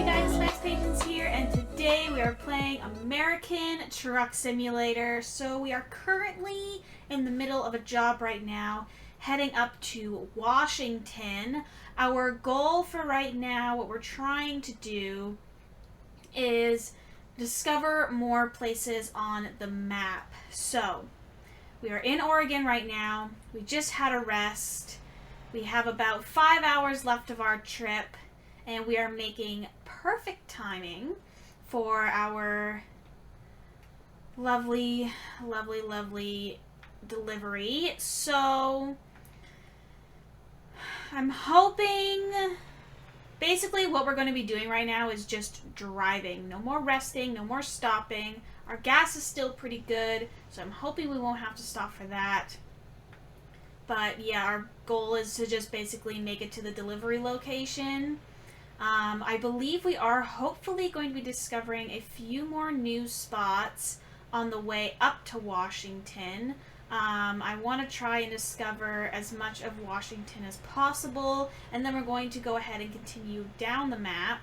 you guys, it's Max Patience here, and today we are playing American Truck Simulator. So we are currently in the middle of a job right now, heading up to Washington. Our goal for right now, what we're trying to do, is discover more places on the map. So, we are in Oregon right now. We just had a rest. We have about 5 hours left of our trip, and we are making perfect timing for our lovely, lovely, lovely delivery. So, I'm hoping... Basically, what we're going to be doing right now is just driving. No more resting, no more stopping. Our gas is still pretty good, so I'm hoping we won't have to stop for that. But yeah, our goal is to just basically make it to the delivery location. I believe we are hopefully going to be discovering a few more new spots on the way up to Washington. I want to try and discover as much of Washington as possible, and then we're going to go ahead and continue down the map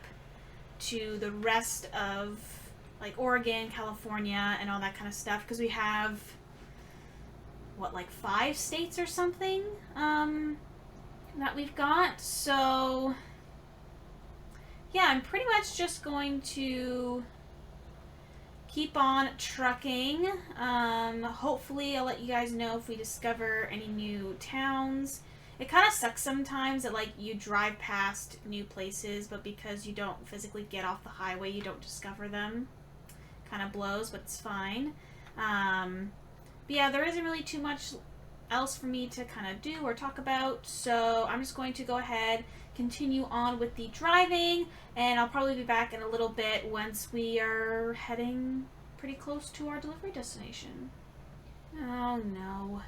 to the rest of like Oregon, California, and all that kind of stuff, because we have what, like 5 states or something that we've got. So yeah, I'm pretty much just going to keep on trucking. Hopefully I'll let you guys know if we discover any new towns. It kind of sucks sometimes that like you drive past new places, but because you don't physically get off the highway, you don't discover them. Kind of blows, but it's fine. But yeah, there isn't really too much else for me to kind of do or talk about, so I'm just going to go ahead, continue on with the driving, and I'll probably be back in a little bit once we are heading pretty close to our delivery destination. Oh no.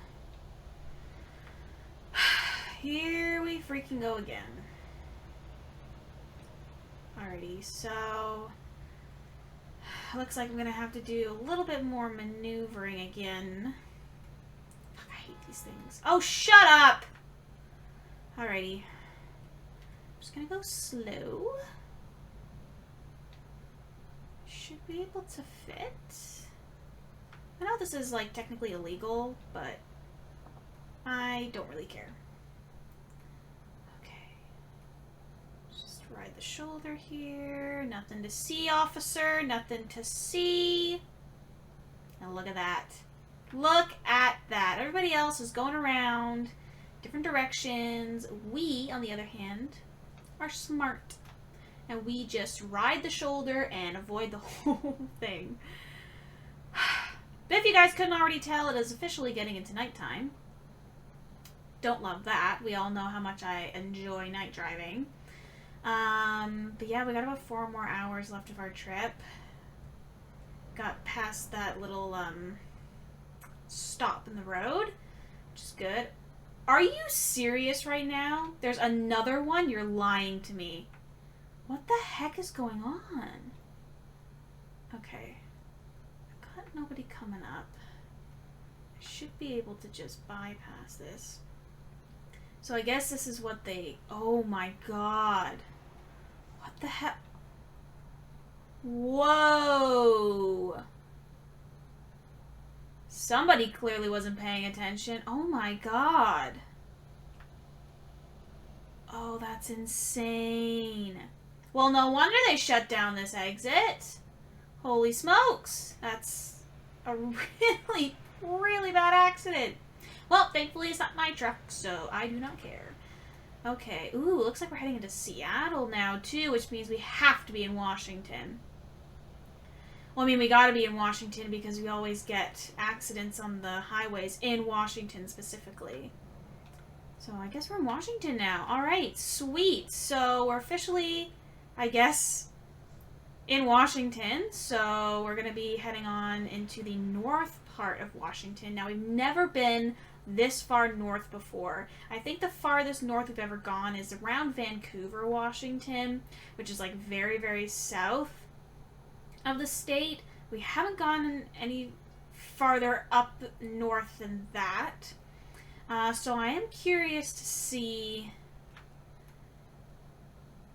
Here we freaking go again. Alrighty, so looks like I'm gonna have to do a little bit more maneuvering again. Fuck, I hate these things. Oh, shut up! Alrighty. I'm just gonna go slow. Should be able to fit. I know this is like technically illegal, but I don't really care. Okay. Just ride the shoulder here. Nothing to see, officer. Nothing to see. And look at that. Look at that. Everybody else is going around different directions. We, on the other hand, are smart. And we just ride the shoulder and avoid the whole thing. But if you guys couldn't already tell, it is officially getting into nighttime. Don't love that. We all know how much I enjoy night driving. But yeah, we got about 4 more hours left of our trip. Got past that little stop in the road, which is good. Are you serious right now? There's another one? You're lying to me. What the heck is going on? Okay. I've got nobody coming up. I should be able to just bypass this. So I guess this is what they... Oh my god. What the heck? Whoa. Somebody clearly wasn't paying attention. Oh my god. Oh, that's insane. Well, no wonder they shut down this exit. Holy smokes. That's a really, really bad accident. Well, thankfully it's not my truck, so I do not care. Okay. Ooh, looks like we're heading into Seattle now, too, which means we have to be in Washington. Well, I mean, we gotta be in Washington because we always get accidents on the highways in Washington specifically. So I guess we're in Washington now. Alright, sweet. So we're officially, I guess, in Washington. So we're gonna be heading on into the north part of Washington. Now, we've never been this far north before. I think the farthest north we've ever gone is around Vancouver, Washington, which is like very, very south of the state. We haven't gone any farther up north than that. So I am curious to see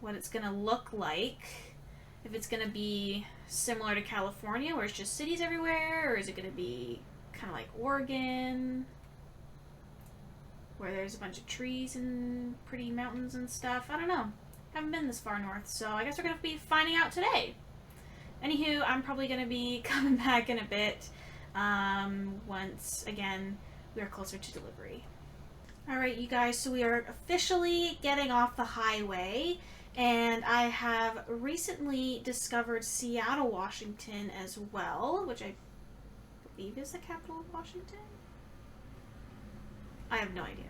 what it's going to look like. if it's going to be similar to California where it's just cities everywhere, or is it going to be kind of like Oregon where there's a bunch of trees and pretty mountains and stuff. I don't know. Haven't been this far north, so I guess we're going to be finding out today. Anywho, I'm probably going to be coming back in a bit once, again, we are closer to delivery. Alright, you guys, so we are officially getting off the highway, and I have recently discovered Seattle, Washington as well, which I believe is the capital of Washington? I have no idea.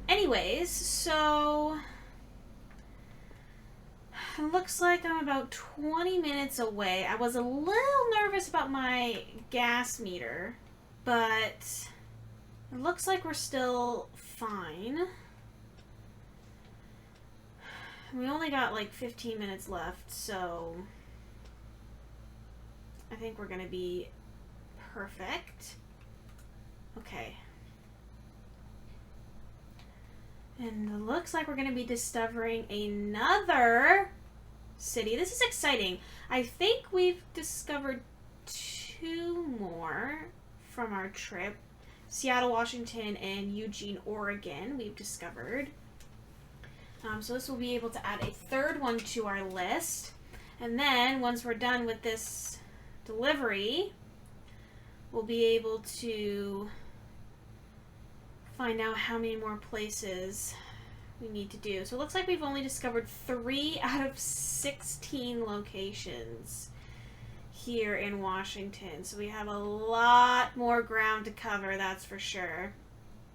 Anyways, so it looks like I'm about 20 minutes away. I was a little nervous about my gas meter, but it looks like we're still fine. We only got like 15 minutes left, so I think we're gonna be perfect. Okay. And it looks like we're gonna be discovering another city. This is exciting. I think we've discovered 2 more from our trip. Seattle, Washington, and Eugene, Oregon, we've discovered. So this will be able to add a 3rd one to our list. And then, once we're done with this delivery, we'll be able to find out how many more places we need to do. So it looks like we've only discovered 3 out of 16 locations here in Washington. So we have a lot more ground to cover, that's for sure.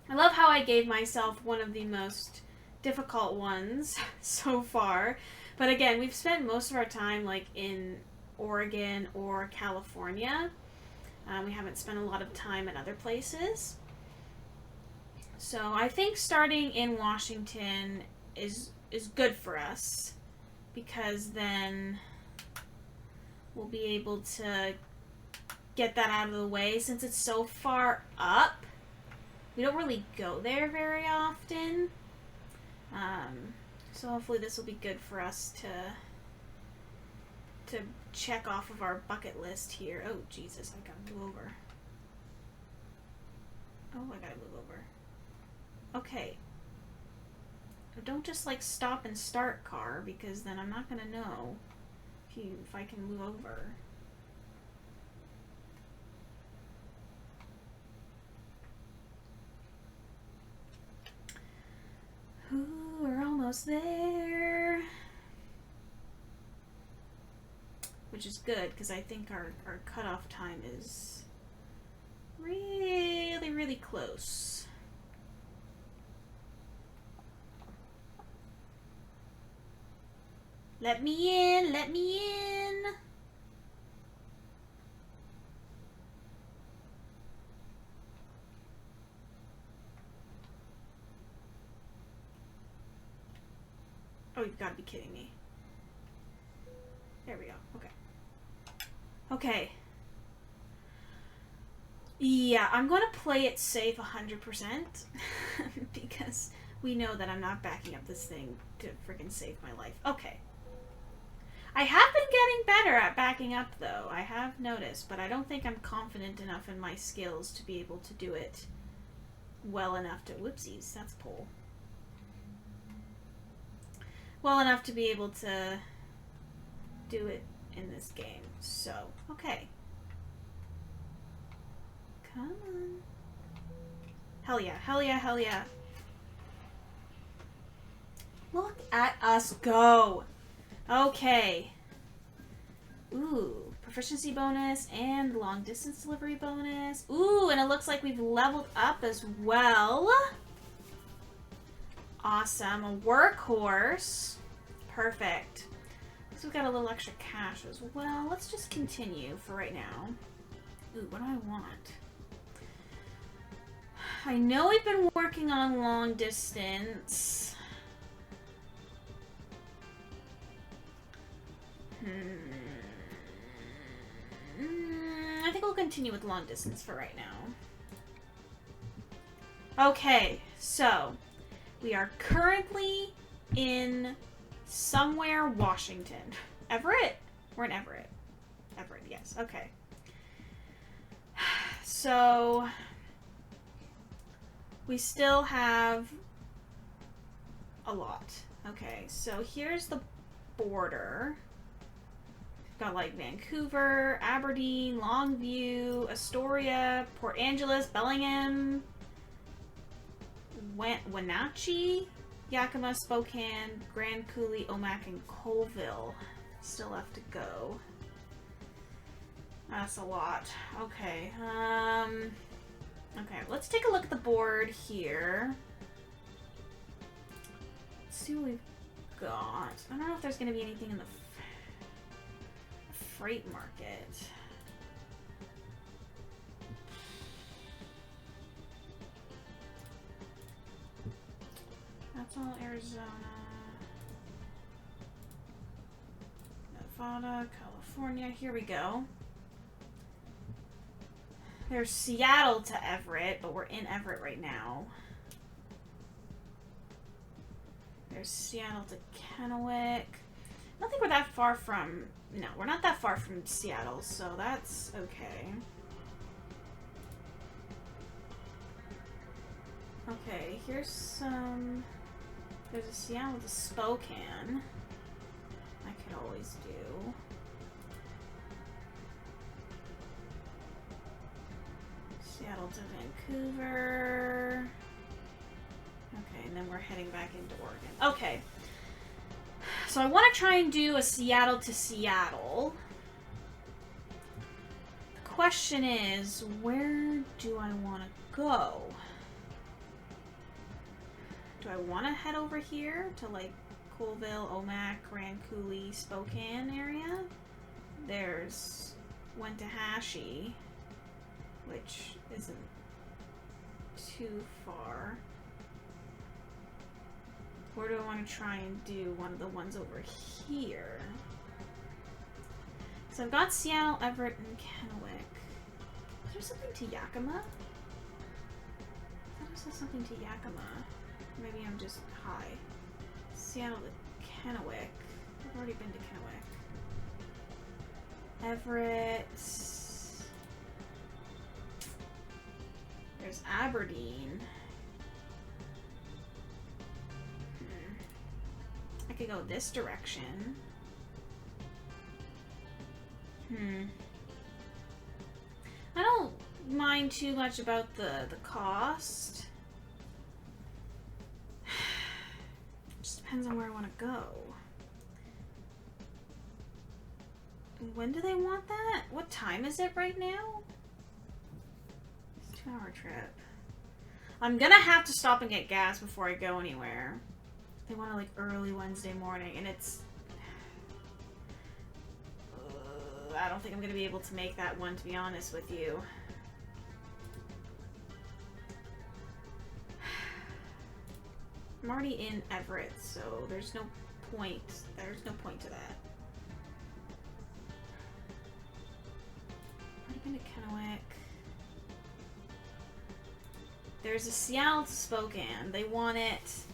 I love how I gave myself one of the most difficult ones so far. But again, we've spent most of our time like in Oregon or California. We haven't spent a lot of time in other places. So I think starting in Washington is good for us, because then we'll be able to get that out of the way. Since it's so far up, we don't really go there very often. So hopefully this will be good for us to check off of our bucket list here. Oh, Jesus, I gotta move over. Oh, I gotta move over. Okay. Don't just like stop and start, car, because then I'm not gonna know if I can move over. Ooh, we're almost there. Which is good, because I think our cutoff time is really, really close. Let me in, let me in. Oh, you've got to be kidding me. There we go. Okay. Okay. Yeah, I'm going to play it safe 100% because we know that I'm not backing up this thing to freaking save my life. Okay. I have been getting better at backing up, though. I have noticed, but I don't think I'm confident enough in my skills to be able to do it well enough to... Whoopsies, that's pull. Well enough to be able to do it in this game. So, okay. Come on. Hell yeah, hell yeah, hell yeah. Look at us go. Okay. Ooh, proficiency bonus and long distance delivery bonus. Ooh, and it looks like we've leveled up as well. Awesome. A workhorse. Perfect. So we've got a little extra cash as well. Let's just continue for right now. Ooh, what do I want? I know we've been working on long distance. I think we'll continue with long distance for right now. Okay, so we are currently in somewhere Washington. Everett? We're in Everett. Everett, yes. Okay. So we still have a lot. Okay, so here's the border. We've got like Vancouver, Aberdeen, Longview, Astoria, Port Angeles, Bellingham, Wenatchee, Yakima, Spokane, Grand Coulee, Omak, and Colville. Still left to go. That's a lot. Okay. Okay, let's take a look at the board here. Let's see what we've got. I don't know if there's going to be anything in the freight market. That's all Arizona. Nevada, California. Here we go. There's Seattle to Everett, but we're in Everett right now. There's Seattle to Kennewick. I don't think we're that far from... No, we're not that far from Seattle, so that's okay. Okay, here's some... There's a Seattle to Spokane. I could always do. Seattle to Vancouver. Okay, and then we're heading back into Oregon. Okay. So I want to try and do a Seattle to Seattle. The question is, where do I want to go? Do I want to head over here to like Colville, Omak, Grand Coulee, Spokane area? There's Wentahashie, which isn't too far. Or do I want to try and do one of the ones over here? So I've got Seattle, Everett, and Kennewick. Is there something to Yakima? I thought I saw something to Yakima. Maybe I'm just high. Seattle to Kennewick. I've already been to Kennewick. Everett. There's Aberdeen. I could go this direction. I don't mind too much about the cost. Just depends on where I want to go. When do they want that? What time is it right now? It's a 2-hour trip. I'm gonna have to stop and get gas before I go anywhere. They want to like early Wednesday morning, and it's... I don't think I'm going to be able to make that one, to be honest with you. I'm already in Everett, so there's no point. There's no point to that. I've already been to Kennewick. There's a Seattle to Spokane. They want it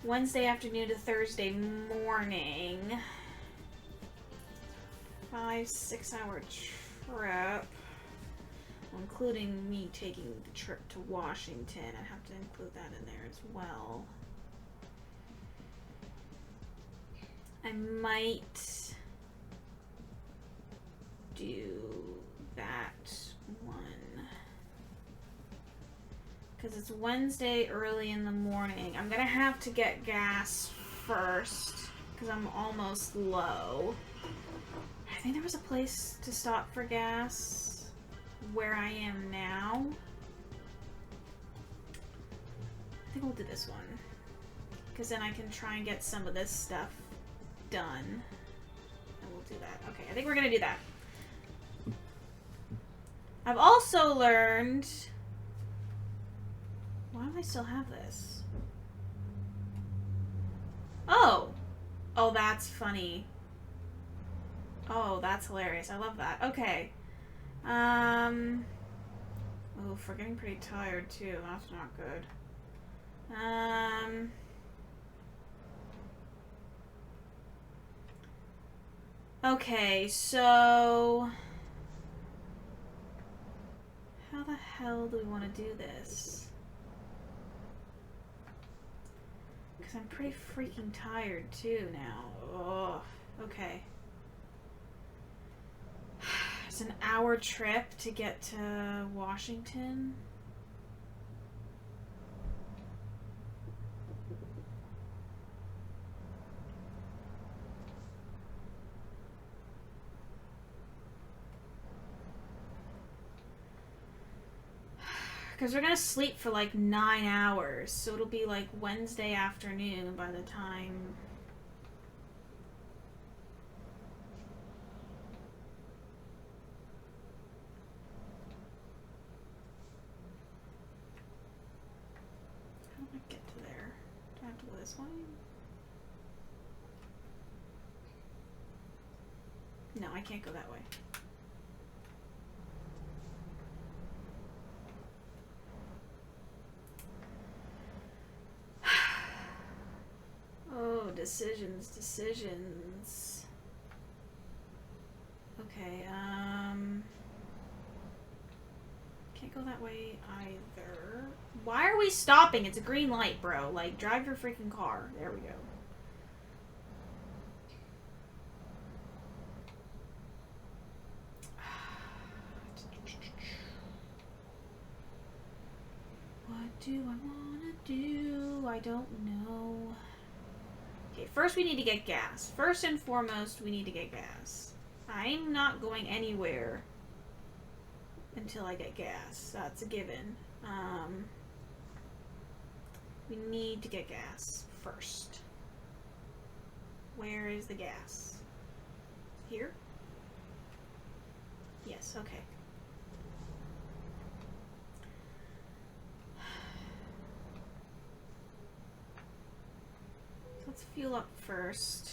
Wednesday afternoon to Thursday morning. 5-6 hour trip. Including me taking the trip to Washington. I have to include that in there as well. I might do that one. Because it's Wednesday early in the morning. I'm going to have to get gas first. Because I'm almost low. I think there was a place to stop for gas where I am now. I think we'll do this one. Because then I can try and get some of this stuff done. And we'll do that. Okay, I think we're going to do that. I've also learned... Why do I still have this? Oh! Oh, that's funny. Oh, that's hilarious. I love that. Okay. Oh, we're getting pretty tired, too. That's not good. Okay, so how the hell do we want to do this? Because I'm pretty freaking tired too now. Ugh. Okay. It's an hour trip to get to Washington. Because we're going to sleep for like 9 hours. So it'll be like Wednesday afternoon by the time... How do I get to there? Do I have to go this way? No, I can't go that way. Oh, decisions. Okay, can't go that way either. Why are we stopping? It's a green light, bro. Like, drive your freaking car. There we go. What do I want to do? I don't know. Okay, first we need to get gas. First and foremost, we need to get gas. I'm not going anywhere until I get gas. That's a given. We need to get gas first. Where is the gas? Here? Yes, okay. Let's fuel up first.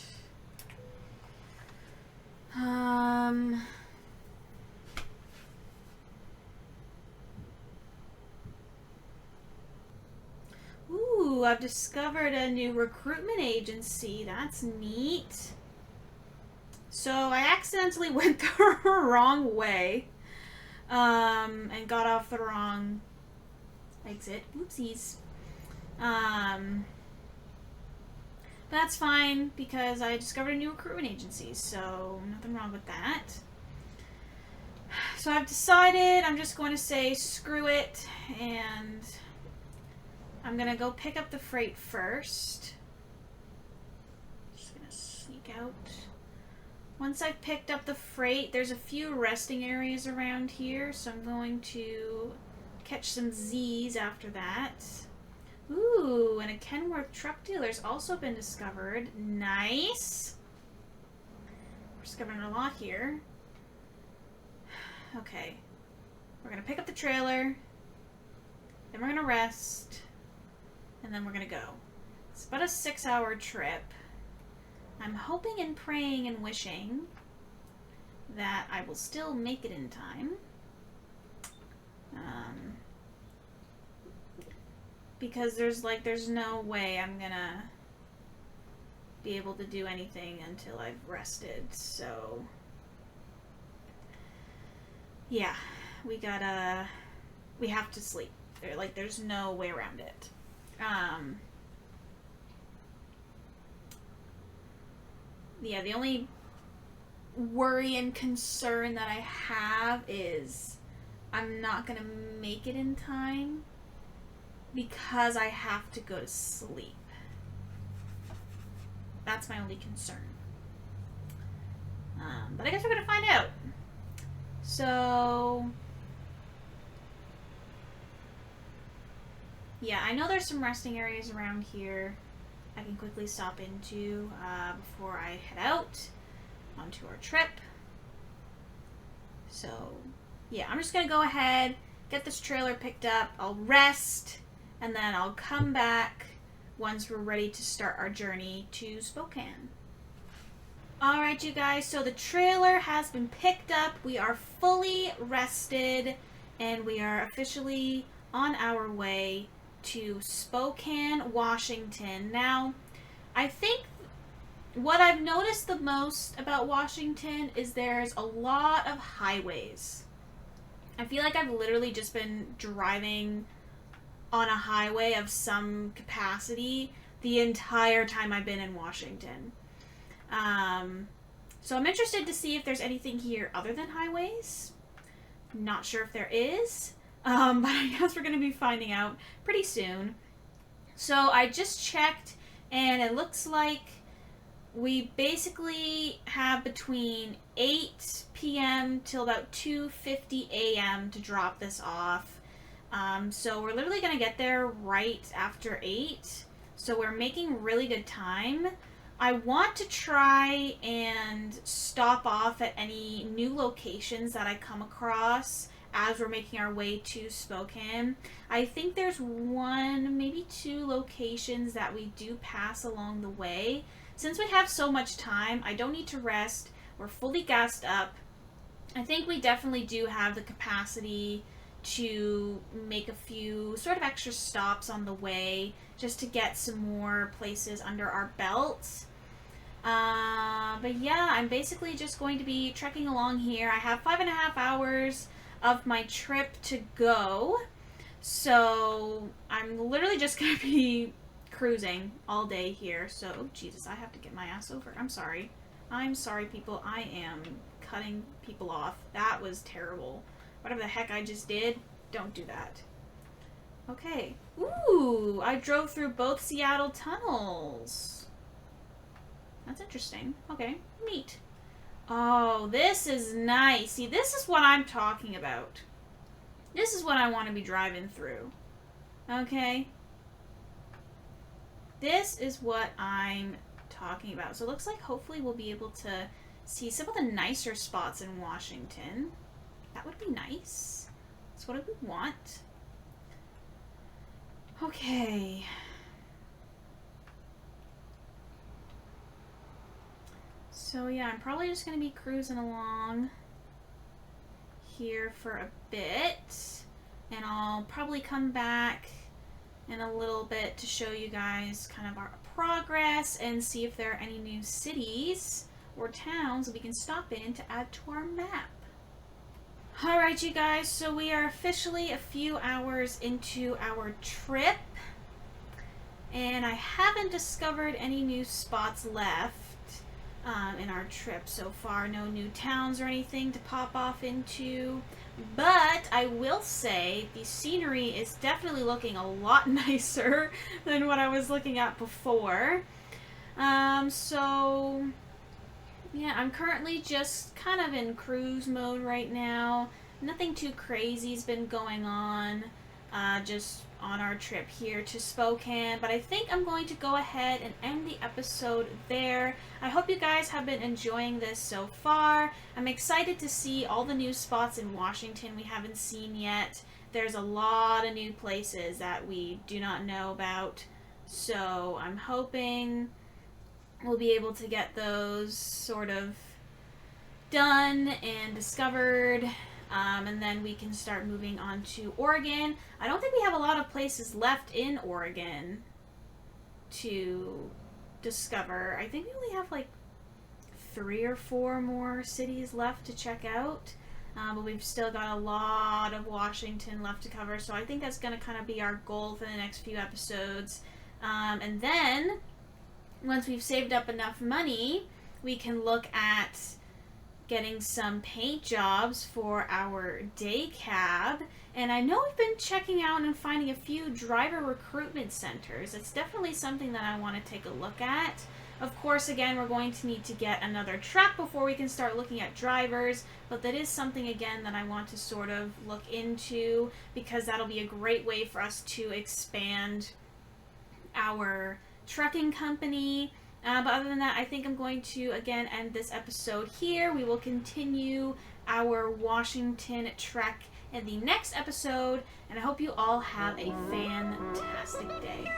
Ooh, I've discovered a new recruitment agency. That's neat. So I accidentally went the wrong way, and got off the wrong exit. Oopsies. That's fine because I discovered a new recruitment agency, so nothing wrong with that. So I've decided I'm just going to say screw it, and I'm going to go pick up the freight first. Just going to sneak out. Once I've picked up the freight, there's a few resting areas around here, so I'm going to catch some Z's after that. Ooh, and a Kenworth truck dealer's also been discovered. Nice. We're discovering a lot here. Okay. We're going to pick up the trailer. Then we're going to rest. And then we're going to go. It's about a 6-hour trip. I'm hoping and praying and wishing that I will still make it in time. Because there's no way I'm gonna be able to do anything until I've rested, so yeah, we have to sleep. There's no way around it. Yeah, the only worry and concern that I have is I'm not gonna make it in time because I have to go to sleep. That's my only concern. But I guess we're gonna find out. So yeah, I know there's some resting areas around here I can quickly stop into before I head out onto our trip. So yeah, I'm just gonna go ahead, get this trailer picked up, I'll rest, and then I'll come back once we're ready to start our journey to Spokane. Alright, you guys, so the trailer has been picked up. We are fully rested, and we are officially on our way to Spokane, Washington. Now, I think What I've noticed the most about Washington is there's a lot of highways. I feel like I've literally just been driving on a highway of some capacity the entire time I've been in Washington. So I'm interested to see if there's anything here other than highways. Not sure if there is, but I guess we're going to be finding out pretty soon. So I just checked, and it looks like we basically have between 8 p.m. till about 2:50 a.m. to drop this off. So we're literally going to get there right after 8. So we're making really good time. I want to try and stop off at any new locations that I come across as we're making our way to Spokane. I think there's 1, maybe 2 locations that we do pass along the way. Since we have so much time, I don't need to rest. We're fully gassed up. I think we definitely do have the capacity to make a few sort of extra stops on the way just to get some more places under our belts. But yeah, I'm basically just going to be trekking along here. I have 5.5 hours of my trip to go, so I'm literally just going to be cruising all day here. So, oh, Jesus, I have to get my ass over. I'm sorry. I'm sorry, people. I am cutting people off. That was terrible. Whatever the heck I just did, don't do that. Okay. Ooh, I drove through both Seattle tunnels. That's interesting. Okay, neat. Oh, this is nice. See, this is what I'm talking about. This is what I want to be driving through. Okay? This is what I'm talking about. So it looks like hopefully we'll be able to see some of the nicer spots in Washington. That would be nice. That's what I would want. Okay. So yeah, I'm probably just going to be cruising along here for a bit. And I'll probably come back in a little bit to show you guys kind of our progress and see if there are any new cities or towns that we can stop in to add to our map. Alright, you guys, so we are officially a few hours into our trip, and I haven't discovered any new spots left in our trip so far. No new towns or anything to pop off into, but I will say the scenery is definitely looking a lot nicer than what I was looking at before. So yeah, I'm currently just kind of in cruise mode right now. Nothing too crazy's been going on, just on our trip here to Spokane. But I think I'm going to go ahead and end the episode there. I hope you guys have been enjoying this so far. I'm excited to see all the new spots in Washington we haven't seen yet. There's a lot of new places that we do not know about. So I'm hoping we'll be able to get those sort of done and discovered, and then we can start moving on to Oregon. I don't think we have a lot of places left in Oregon to discover. I think we only have like 3 or 4 more cities left to check out, but we've still got a lot of Washington left to cover, so I think that's going to kind of be our goal for the next few episodes. And then once we've saved up enough money, we can look at getting some paint jobs for our day cab. And I know we've been checking out and finding a few driver recruitment centers. It's definitely something that I want to take a look at. Of course, again, we're going to need to get another truck before we can start looking at drivers, but that is something, again, that I want to sort of look into, because that'll be a great way for us to expand our trucking company. But other than that, I think I'm going to, again, end this episode here. We will continue our Washington trek in the next episode, and I hope you all have a fantastic day.